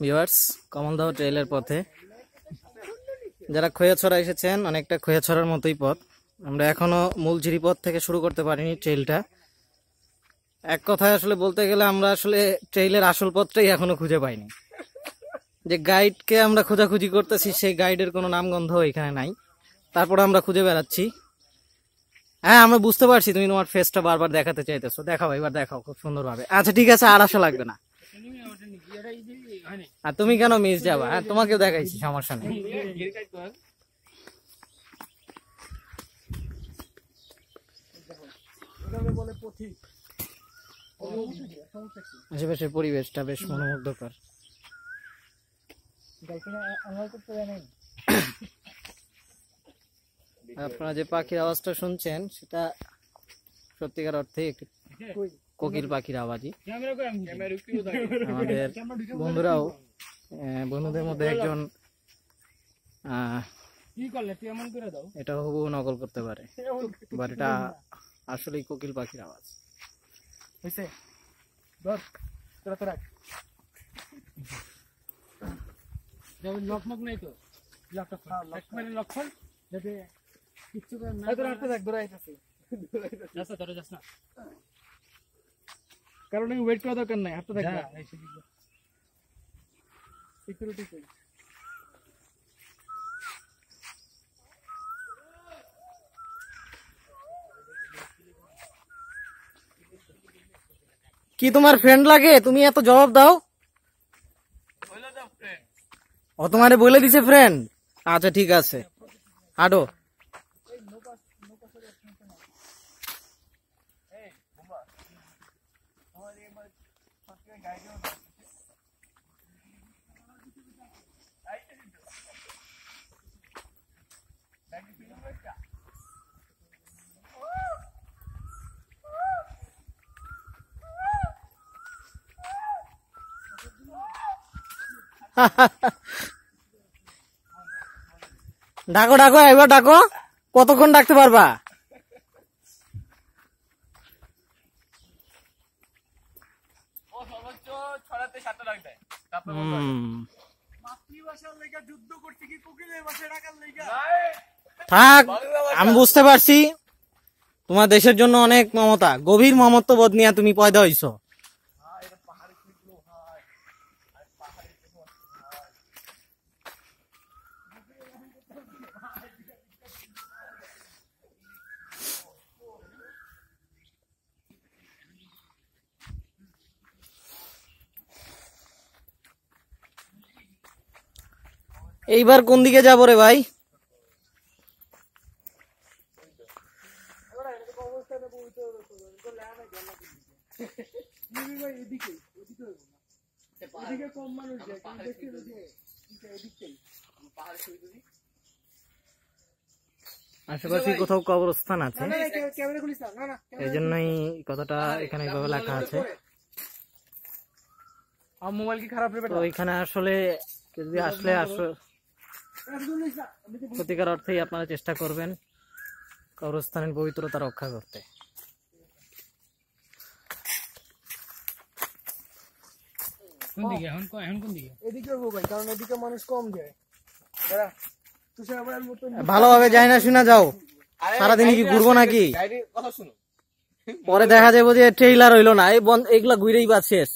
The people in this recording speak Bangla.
ভিউয়ার্স, কমলদহ ট্রেইলের পথে যারা খৈয়াছড়া এসেছেন, অনেকটা খৈয়াছড়ার মতোই পথ। আমরা এখনো মূলঝিরি পথ থেকে শুরু করতে পারিনি ট্রেইলটা। এক কথায় আসলে বলতে গেলে আমরা আসলে ট্রেইলের আসল পথটাই এখনো খুঁজে পাইনি। যে গাইডকে আমরা খোঁজাখুঁজি করতেছি, সেই গাইডের কোনো নামগন্ধ এখানে নাই। তারপরে আমরা খুঁজে বেড়াচ্ছি। হ্যাঁ, আমরা বুঝতে পারছি তুমি তোমার ফেসটা বারবার দেখাতে চাইতেছো। দেখাও, এবার দেখাও খুব সুন্দরভাবে। আচ্ছা ঠিক আছে, আর আসা লাগবে না। আর তুমি কেন মিস যাবা? হ্যাঁ, তোমাকেও দেখাইছি, সমস্যা নেই। আশেপাশের পরিবেশটা বেশ মনোমুগ্ধকর। আপনারা যে পাখির আওয়াজটা শুনছেন, সেটা সত্যিকার অর্থে একটি কোকিল পাখির আওয়াজই। আমাদের বন্ধুরাও, বন্ধুদের মধ্যে একজন এটা হুবহু নকল করতে পারে, বাট এটা আসলেই কোকিল পাখির আওয়াজ। লক্ষণ নাই তো, লক্ষণ কারণ ওয়েট করা দরকার নাই, হাতটা দেখবে সিকিউরিটি। কি তোমার ফ্রেন্ড লাগে? তুমি এত জবাব দাও। ও তোমারে বলে দিছে ফ্রেন্ড? আচ্ছা ঠিক আছে, হাঁটো। ডাকো ডাকো, এবার ডাকো। কতক্ষণ ডাকতে পারবা? থাক, আমি বুঝতে পারছি তোমার দেশের জন্য অনেক মমতা, গভীর মমত্ববোধ নিয়ে তুমি পয়দা হইছো। এইবার কোন দিকে যাবো রে ভাই? আশেপাশে কোথাও কবরস্থান আছে, এই জন্যই কথাটা এখানে এইভাবে লেখা আছে। মোবাইল কি খারাপ? তো এখানে আসলে যদি আসলে সত্যিকার অর্থেই আপনারা চেষ্টা করবেন কবরস্থানের পবিত্রতা রক্ষা করতে। ভালোভাবে যাই না শুনা যাও। সারাদিন কি ঘুরবো নাকি? পরে দেখা যাবো যে ট্রেইলার হইলো না, এগুলা ঘুরেই বা শেষ।